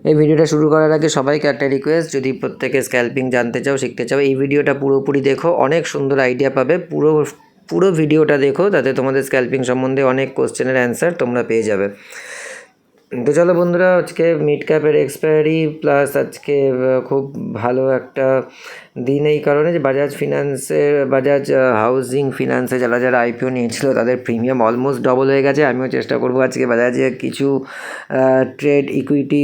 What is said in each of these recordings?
এই ভিডিওটা শুরু করার আগে সবাইকে একটা রিকোয়েস্ট, যদি প্রত্যেকে স্ক্যাল্পিং জানতে চাও, শিখতে চাও, এই ভিডিওটা পুরোপুরি দেখো, অনেক সুন্দর আইডিয়া পাবে। পুরো ভিডিওটা দেখো, তাতে তোমাদের স্ক্যাল্পিং সম্বন্ধে অনেক কোশ্চেনের অ্যান্সার তোমরা পেয়ে যাবে। তো চলো বন্ধুরা, আজকে মিড ক্যাপের এক্সপায়ারি প্লাস আজকে খুব ভালো একটা দিন, এই কারণে যে বাজাজ হাউজিং ফিনান্সে যারা যারা আইপিও নিয়েছিল তাদের প্রিমিয়াম অলমোস্ট ডবল হয়ে গেছে। আমিও চেষ্টা করবো আজকে বাজাজে কিছু ট্রেড ইকুইটি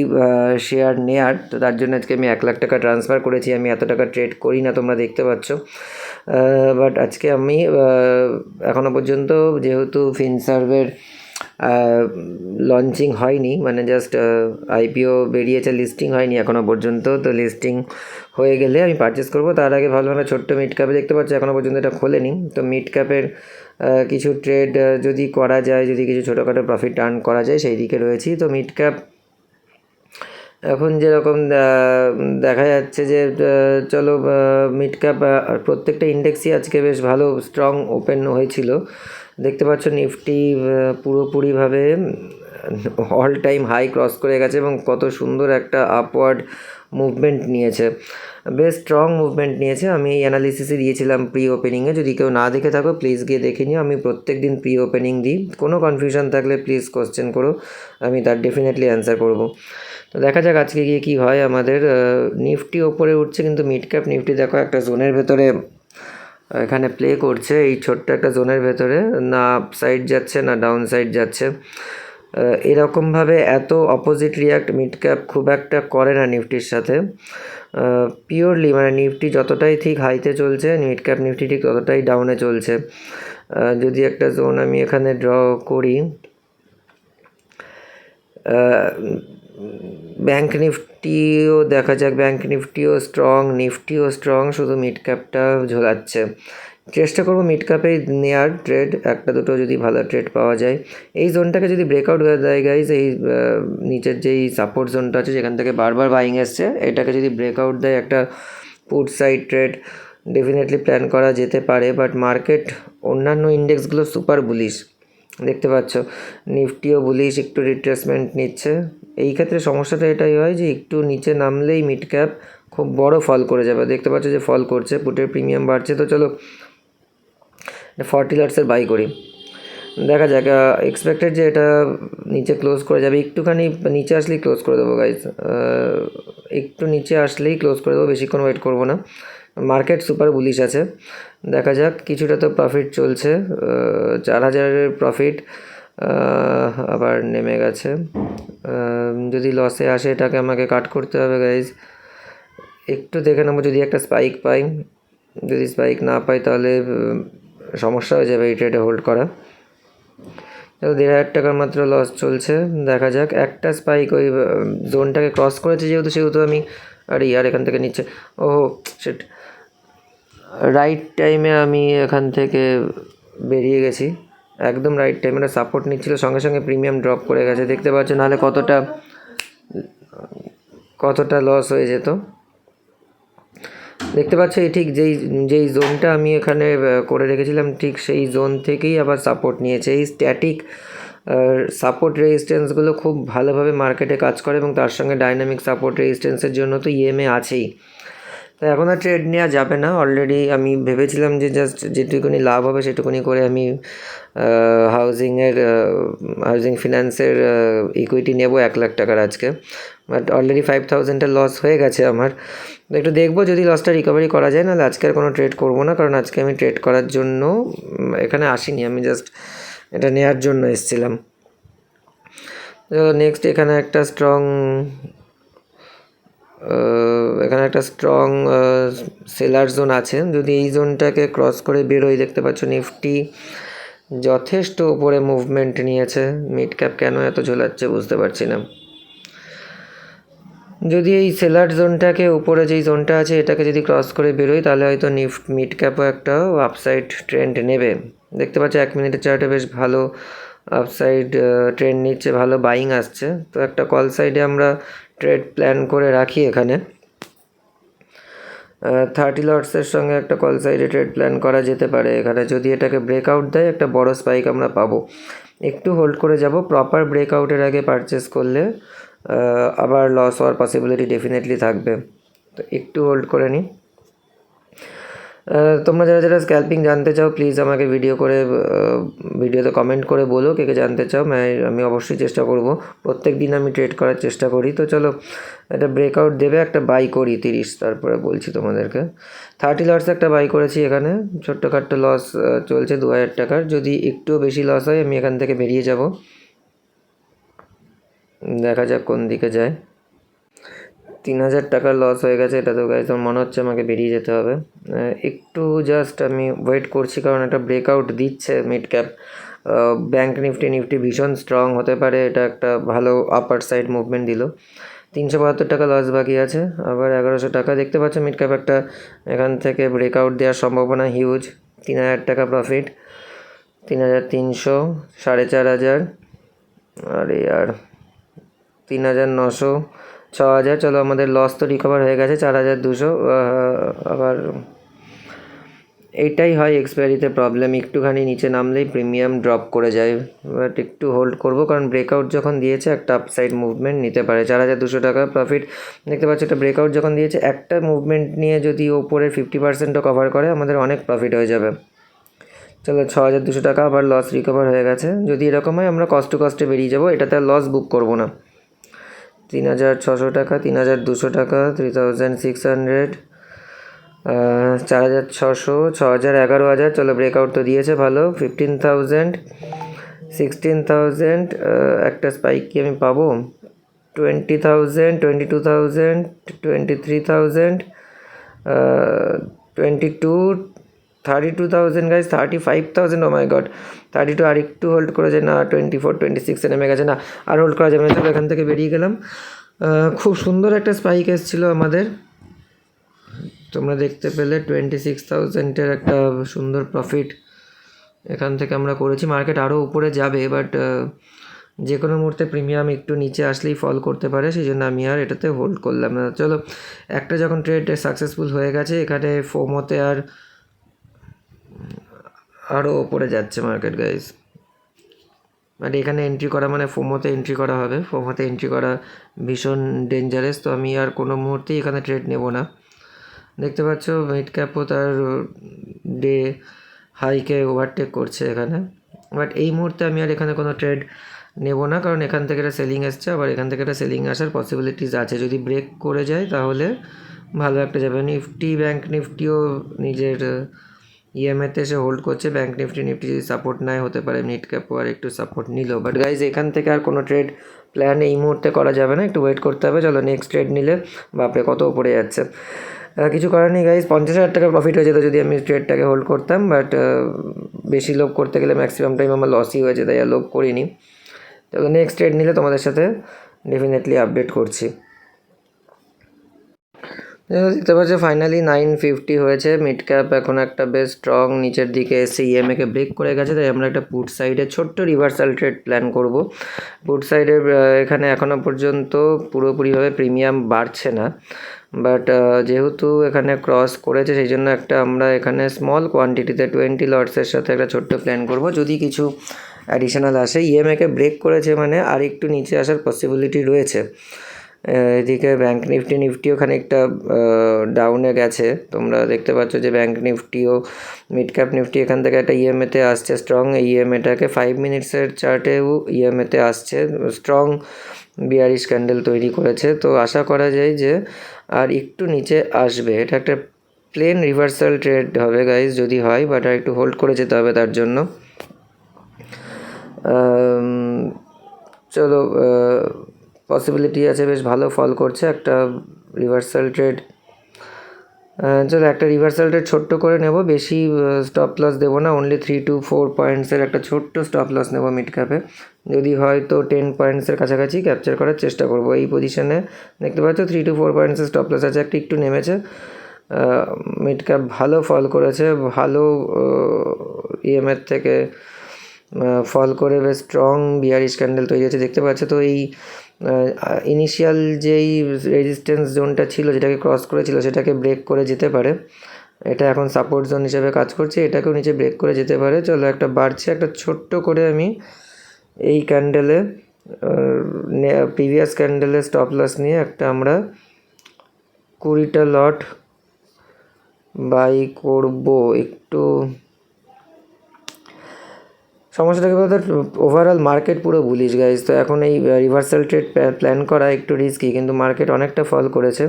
শেয়ার নেয়ার। তো তার জন্য আজকে আমি 1 লাখ টাকা ট্রান্সফার করেছি। আমি এত টাকা ট্রেড করি না, তোমরা দেখতে পাচ্ছ। বাট আজকে আমি এখনও পর্যন্ত, যেহেতু ফিনসার্ভের লঞ্চিং হয়নি, মানে জাস্ট আইপিও বেরিয়েছে, লিস্টিং হয়নি এখনও পর্যন্ত। তো লিস্টিং হয়ে গেলে আমি পারচেস করব। তার আগে ভালো একটা ছোট্ট মিড ক্যাপে দেখতে পাচ্ছি এখনও পর্যন্ত এটা খোলেনি। তো মিড ক্যাপের কিছু ট্রেড যদি করা যায়, যদি কিছু ছোটোখাটো প্রফিট আর্ন করা যায়, সেই দিকে রয়েছি। তো মিড ক্যাপ এখন যেরকম দেখা যাচ্ছে যে চলো মিড ক্যাপ প্রত্যেকটা ইন্ডেক্সই আজকে বেশ ভালো স্ট্রং ওপেন হয়েছিল। দেখতে পাচ্ছ নিফটি পুরোপুরিভাবে অল টাইম হাই ক্রস করে গেছে এবং কত সুন্দর একটা আপওয়ার্ড মুভমেন্ট নিয়েছে, বেশ স্ট্রং মুভমেন্ট নিয়েছে। আমি এই অ্যানালিসিসে দিয়েছিলাম প্রি ওপেনিংয়ে, যদি কেউ না দেখে থাকো প্লিজ গিয়ে দেখে নিও। আমি প্রত্যেক দিন প্রি ওপেনিং দিই, কোনো কনফিউশন থাকলে প্লিজ কোশ্চেন করো, আমি তার ডেফিনেটলি অ্যান্সার করব। তো দেখা যাক আজকে গিয়ে কী হয়। আমাদের নিফটি ওপরে উঠছে, কিন্তু মিড ক্যাপ নিফটি দেখো একটা জোনের ভেতরে এখানে প্লে করছে, এই ছোট্ট একটা জোনের ভেতরে, না আপ সাইড যাচ্ছে না ডাউন সাইড যাচ্ছে। এরকমভাবে এত অপোজিট রিয়াক্ট মিড ক্যাপ খুব একটা করে না নিফটির সাথে। পিওরলি মানে নিফটি যতটাই ঠিক হাইতে চলছে, মিড ক্যাপ নিফটি ঠিক ততটাই ডাউনে চলছে। যদি একটা জোন আমি এখানে ড্র করি, ব্যাঙ্ক নিফটিও দেখা যাক, ব্যাঙ্ক নিফটিও স্ট্রং, শুধু মিড ক্যাপটা ঝোলাচ্ছে। চেষ্টা করবো মিড ক্যাপে নেওয়ার ট্রেড, একটা দুটো যদি ভালো ট্রেড পাওয়া যায়। এই জোনটাকে যদি ব্রেকআউট হয়ে যায় গাইজ, এই নিচের যেই সাপোর্ট জোনটা আছে যেখান থেকে বারবার বাইং এসছে, এটাকে যদি ব্রেকআউট দেয় একটা put side trade definitely plan করা যেতে পারে। বাট মার্কেট অন্যান্য ইন্ডেক্সগুলো সুপার বুলিশ, দেখতে পাচ্ছ নিফটিও বুলিশ, একটু রিট্রেসমেন্ট নিচ্ছে। এই ক্ষেত্রে সমস্যাটা এটাই হয় যে একটু নিচে নামলেই মিড ক্যাপ খুব বড় ফল করে যাবে। দেখতে পাচ্ছ যে ফল করছে, পুটের প্রিমিয়াম বাড়ছে। তো চলো 40 লটসের বাই করি, দেখা যাক। এক্সপেক্টেড যে এটা নিচে ক্লোজ করে যাবে, একটুখানি নিচে আসলেই ক্লোজ করে দেবো গাইজ, একটু নিচে আসলেই ক্লোজ করে দেবো, বেশিক্ষণ ওয়েট করবো না। মার্কেট সুপার বুলিশ আছে, দেখা যাক। কিছুটা তো প্রফিট চলছে, 4000-এর প্রফিট আবার নেমে গেছে। যদি লসে আসে এটাকে আমাকে কাট করতে হবে গাইজ। একটু দেখে নেবো যদি একটা স্পাইক পাই, যদি স্পাইক না পাই তাহলে সমস্যা হয়ে যাবে এই ট্রেডে হোল্ড করা। 1500 টাকার মাত্র লস চলছে, দেখা যাক। একটা স্পাইক ওই জোনটাকে ক্রস করেছে সেহেতু আমি, আরে ইয়ার এখান থেকে নিচ্ছে, ও সেট, রাইট টাইমে আমি এখান থেকে বেরিয়ে গেছি, একদম রাইট টাইমে। একটা সাপোর্ট নিচ্ছিল, সঙ্গে সঙ্গে প্রিমিয়াম ড্রপ করে গেছে, দেখতে পাচ্ছ, নাহলে কতটা লস হয়ে যেত। দেখতে পাচ্ছ এই ঠিক যেই জোনটা আমি এখানে করে রেখেছিলাম, ঠিক সেই জোন থেকেই আবার সাপোর্ট নিয়েছে। এই স্ট্যাটিক সাপোর্ট রেজিস্ট্যান্সগুলো খুব ভালোভাবে মার্কেটে কাজ করে, এবং তার সঙ্গে ডাইনামিক সাপোর্ট রেজিস্ট্যান্সের জন্য তো ইএমএ আছেই। তো এখন আর ট্রেড নেওয়া যাবে না। অলরেডি আমি ভেবেছিলাম যে জাস্ট যেটুকুনি লাভ হবে সেটুকুনি করে আমি হাউজিং ফিনান্সের ইকুইটি নেব 1 লাখ টাকার আজকে। বাট অলরেডি 5000-এর লস হয়ে গেছে আমার। একটু দেখবো যদি লসটা রিকভারি করা যায়, নাহলে আজকে আর কোনো ট্রেড করবো না, কারণ আজকে আমি ট্রেড করার জন্য এখানে আসিনি, আমি জাস্ট এটা নেওয়ার জন্য এসেছিলাম। নেক্সট এখানে একটা স্ট্রং সেলার জোন আছে, যদি এই জোনটাকে ক্রস করে বেরোই, দেখতে পাচ্ছ নিফটি যথেষ্ট উপরে মুভমেন্ট নিয়েছে। মিড ক্যাপ কেন এত ঝোলাচ্ছে বুঝতে পারছি না। যদি এই সেলার জোনটাকে, উপরে যেই জোনটা আছে এটাকে যদি ক্রস করে বেরোই, তাহলে হয়তো মিড ক্যাপও একটা আপসাইড ট্রেন্ড নেবে। দেখতে পাচ্ছ 1 মিনিটের চার্টে বেশ ভালো আপসাইড ট্রেন্ড নিচ্ছে, ভালো বাইং আসছে। তো একটা কল সাইডে আমরা ট্রেড প্ল্যান করে রাখি এখানে, 30 লটসের সঙ্গে একটা কল সাইডে ট্রেড প্ল্যান করা যেতে পারে এখানে। যদি এটাকে ব্রেকআউট দেয় একটা বড় স্পাইক আমরা পাবো, একটু হোল্ড করে যাব। প্রপার ব্রেকআউটের আগে পারচেস করলে আবার লস হওয়ার পসিবিলিটি ডেফিনেটলি থাকবে, তো একটু হোল্ড করে নিই। তোমরা যারা যারা স্ক্যাল্পিং জানতে চাও প্লিজ আমাকে ভিডিওতে কমেন্ট করে বলো কে কে জানতে চাও। আমি অবশ্যই চেষ্টা করব, প্রত্যেক দিন আমি ট্রেড করার চেষ্টা করি। তো চলো একটা ব্রেকআউট দেবে, একটা বাই করি 30, তারপরে বলছি তোমাদেরকে। 30 লটসে একটা বাই করেছি, এখানে ছোট্টখাট্ট লস চলছে 2000 টাকার। যদি একটুও বেশি লস হয় আমি এখান থেকে বেরিয়ে যাব, দেখা যাক কোন দিকে যায়। 3000 টাকার লস হয়ে গেছে, এটা তো গাইজ মনে হচ্ছে আমাকে বেরিয়ে যেতে হবে। একটু জাস্ট আমি ওয়েট করছি, কারণ একটা ব্রেকআউট দিচ্ছে মিড ক্যাপ। ব্যাঙ্ক নিফটি ভীষণ স্ট্রং হতে পারে, এটা একটা ভালো আপার সাইড মুভমেন্ট দিল। 372 টাকা লস বাকি আছে, আবার 1100 টাকা। দেখতে পাচ্ছ মিড ক্যাপ একটা এখান থেকে ব্রেকআউট দেওয়ার সম্ভাবনা হিউজ। 3000 টাকা প্রফিট, 3300, 4500, আরে আর 3900, 6000। চলো আমাদের লস তো রিকভার হয়ে গেছে 4200। আবার এইটাই হয় এক্সপায়ারিতে প্রবলেম, একটুখানি নিচে নামলেই প্রিমিয়াম ড্রপ করে যায়। বাট একটু হোল্ড করবো, কারণ ব্রেকআউট যখন দিয়েছে একটা আপসাইড মুভমেন্ট নিতে পারে। 4200 টাকা প্রফিট। দেখতে পাচ্ছ একটা ব্রেকআউট যখন দিয়েছে, একটা মুভমেন্ট নিয়ে যদি ওপরের 50%ও কভার করে আমাদের অনেক প্রফিট হয়ে যাবে। চলো 6200 টাকা আবার লস রিকভার হয়ে গেছে। যদি এরকম হয় আমরা কষ্ট কষ্টে বেরিয়ে যাবো, এটাতে আর লস বুক করবো না। 3600 টাকা, 3200 টাকা, 3600, 4600, 6000, 11000। চলো ব্রেকআউট তো দিয়েছে ভালো। 15000, 16000, একটা স্পাইক কি আমি পাবো? 20000, 22000, 23000, 22, 32000 গাইজ, 35000। ও মাই গড, 32 আর একটু হোল্ড করে যায় না, 24, 26 নেমে গেছে না, আর হোল্ড করা যাবে না। চলো এখান থেকে বেরিয়ে গেলাম। খুব সুন্দর একটা স্পাইক এসেছিলো আমাদের, তোমরা দেখতে পেলে 26000-এর একটা সুন্দর প্রফিট এখান থেকে আমরা করেছি। মার্কেট আরও উপরে যাবে, বাট যে কোনো মুহূর্তে প্রিমিয়াম একটু নিচে আসলেই ফল করতে পারে, সেই জন্য আমি আর এটাতে হোল্ড করলাম না। চলো একটা যখন ট্রেড সাকসেসফুল হয়ে গেছে, এখানে ফোমোতে আরও ওপরে যাচ্ছে মার্কেট গাইজ। বাট এখানে এন্ট্রি করা মানে ফোমোতে এন্ট্রি করা হবে, ফোমোতে এন্ট্রি করা ভীষণ ডেঞ্জারাস। তো আমি আর কোনো মুহূর্তেই এখানে ট্রেড নেব না। দেখতে পাচ্ছ মিড ক্যাপও তার ডে হাইকে ওভারটেক করছে এখানে। বাট এই মুহূর্তে আমি আর এখানে কোনো ট্রেড নেব না, কারণ এখান থেকে একটা সেলিং এসছে, আবার এখান থেকে একটা সেলিং আসার পসিবিলিটিস আছে। যদি ব্রেক করে যায় তাহলে ভালো একটা যাবে। ব্যাঙ্ক নিফটিও নিজের ইএমএতে এসে হোল্ড করছে। ব্যাঙ্ক নিফটি যদি সাপোর্ট নেয়, হতে পারে মিড ক্যাপও আর একটু সাপোর্ট নিল। বাট গাইজ এখান থেকে আর কোনো ট্রেড প্ল্যান এই মুহূর্তে করা যাবে না, একটু ওয়েট করতে হবে। চলো নেক্সট ট্রেড নিলে বাপরে কত উপরে যাচ্ছে। কিছু করার নেই গাইজ, 50,000 টাকা প্রফিট হয়ে যেত যদি আমি ট্রেডটাকে হোল্ড করতাম। বাট বেশি লোভ করতে গেলে ম্যাক্সিমাম টাইম আমার লসই হয়েছে, তাই আর লোভ করিনি। চলো নেক্সট ট্রেড নিলে তোমাদের সাথে ডেফিনেটলি আপডেট করছি। দেখতে পাচ্ছি ফাইনালি 950 হয়েছে। মিড ক্যাপ এখন একটা বেশ স্ট্রং নিচের দিকে এসে ইএমএকে ব্রেক করে গেছে, তাই আমরা একটা পুট সাইডে ছোট্ট রিভার্সাল ট্রেড প্ল্যান করব। পুট সাইডের এখানে এখনও পর্যন্ত পুরোপুরিভাবে প্রিমিয়াম বাড়ছে না, বাট যেহেতু এখানে ক্রস করেছে সেই জন্য আমরা এখানে স্মল কোয়ান্টিটিতে 20 লটসের সাথে একটা ছোট্ট প্ল্যান করব। যদি কিছু অ্যাডিশনাল আসে, ইএমএকে ব্রেক করেছে মানে আর একটু নিচে আসার পসিবিলিটি রয়েছে। এদিকে ব্যাঙ্ক নিফটিও খানিকটা ডাউনে গেছে। তোমরা দেখতে পাচ্ছ যে ব্যাঙ্ক নিফটিও মিড ক্যাপ নিফটি এখান থেকে একটা ইএমএতে আসছে স্ট্রং। এই ইএমএটাকে 5 মিনিটসের চার্টেও ইএমএতে আসছে, স্ট্রং বিয়ারিশ ক্যান্ডেল তৈরি করেছে। তো আশা করা যায় যে আর একটু নিচে আসবে। এটা একটা প্লেন রিভার্সাল ট্রেড হবে গাইজ যদি হয়, বাট আর একটু হোল্ড করে যেতে হবে তার জন্য। চলো পসিবিলিটি আছে, বেশ ভালো ফল করছে একটা রিভার্সাল ট্রেড। চলো একটা রিভার্সাল ট্রেড ছোট্ট করে নেব, বেশি স্টপ লস দেবো না, অনলি 3 to 4 পয়েন্টসের একটা ছোট্ট স্টপ লস নেব মিড ক্যাপে। যদি হয় তো 10 পয়েন্টসের কাছাকাছি ক্যাপচার করার চেষ্টা করব। এই পজিশনে দেখতে পাচ্ছ 3 to 4 পয়েন্টসের স্টপ লস আছে, একটু নেমেছে। মিড ক্যাপ ভালো ফল করেছে, ভালো ইএমএর থেকে ফল করে বেশ স্ট্রং বিয়ারিশ ক্যান্ডেল তৈরি হয়েছে দেখতে পাচ্ছ। তো এই ইনিশিয়াল যেই রেজিস্ট্যান্স জোনটা ছিল, যেটাকে ক্রস করেছিল, সেটাকে ব্রেক করে যেতে পারে। এটা এখন সাপোর্ট জোন হিসেবে কাজ করছে, এটাকেও নিচে ব্রেক করে যেতে পারে। চলো একটা বাড়ছে, একটা ছোট্ট করে আমি এই ক্যান্ডেলে প্রিভিয়াস ক্যান্ডেলের স্টপ লস নিয়ে একটা আমরা 20টা লট বাই করব। একটু সমস্যাটাকে বলতে ওভারঅল মার্কেট পুরো বুলিশ গাইজ, তো এখন এই রিভার্সাল ট্রেড প্ল্যান করা একটু রিস্কি, কিন্তু মার্কেট অনেকটা ফল করেছে।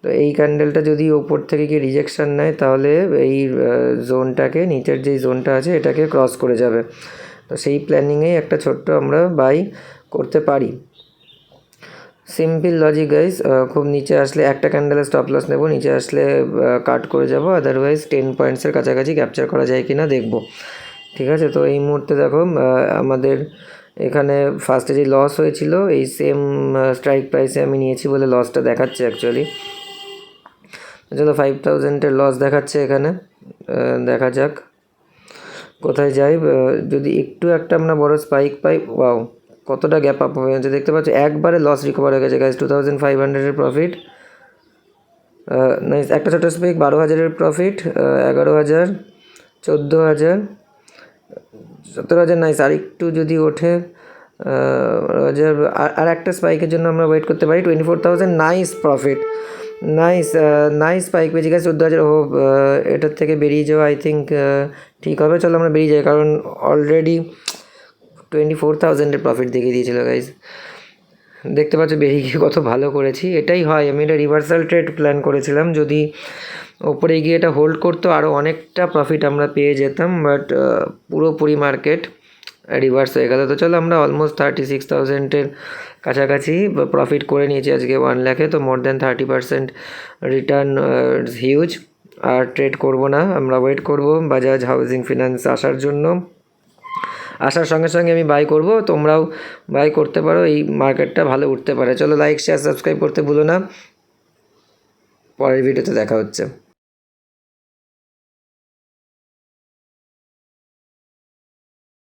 তো এই ক্যান্ডেলটা যদি ওপর থেকে কি রিজেকশন নেয় তাহলে এই জোনটাকে, নিচের যেই জোনটা আছে এটাকে ক্রস করে যাবে। তো সেই প্ল্যানিংয়েই একটা ছোট্ট আমরা বাই করতে পারি। সিম্পল লজিক গাইজ, খুব নিচে আসলে একটা ক্যান্ডেলের স্টপ লস নেব, নিচে আসলে কাট করে যাব, আদারওয়াইজ 10 পয়েন্টসের কাছাকাছি ক্যাপচার করা যায় কি না দেখব। ঠিক আছে, তো এই মুহূর্তে দেখো আমাদের এখানে ফার্স্টে যে লস হয়েছিল এই সেম স্ট্রাইক প্রাইসে আমি নিয়েছি বলে লসটা দেখাচ্ছে অ্যাকচুয়ালি। চলো 5000-এর লস দেখাচ্ছে এখানে, দেখা যাক কোথায় যাই। যদি একটু একটা আমরা বড় স্পাইক পাই, ওয়াও কতটা গ্যাপ আপ হয়ে গেছে দেখতে পাচ্ছ, একবারে লস রিকভার হয়ে গেছে গাইজ। 2500-এর profit, nice. একটা ছোটো স্পাইক, 12,000-এর প্রফিট, 11,000, 14,000, 17,000, নাইস। আর একটু যদি ওঠে 12,000, আর একটা স্পাইকের জন্য আমরা ওয়েট করতে পারি। 24,000, nice profit, nice nice spike পেয়েছি গাইজ। 14,000, এটার থেকে বেরিয়ে যাওয়া আই থিঙ্ক ঠিক হবে। চলো আমরা বেরিয়ে যাই, কারণ অলরেডি 24,000-এর প্রফিট দেখিয়ে দিয়েছিল গাইজ। দেখতে পাচ্ছ বেরিয়ে গিয়ে কত ভালো করেছি। এটাই হয়, আমি এটা রিভার্সাল ট্রেড প্ল্যান করেছিলাম, যদি ওপরে গিয়ে এটা হোল্ড করতো আরও অনেকটা প্রফিট আমরা পেয়ে যেতাম, বাট পুরোপুরি মার্কেট রিভার্স হয়ে গেল। তো চলো আমরা অলমোস্ট 36,000-এর কাছাকাছি প্রফিট করে নিয়েছি আজকে 1 লাখে। তো মোর দ্যান 30% রিটার্ন, হিউজ। আর ট্রেড করব না, আমরা ওয়েট করব বাজাজ হাউজিং ফিনান্স আসার জন্য। আসার সঙ্গে সঙ্গে আমি বাই করব, তোমরাও বাই করতে পারো, এই মার্কেটটা ভালো উঠতে পারে। চলো লাইক শেয়ার সাবস্ক্রাইব করতে ভুলো না। পরের ভিডিওতে দেখা হচ্ছে।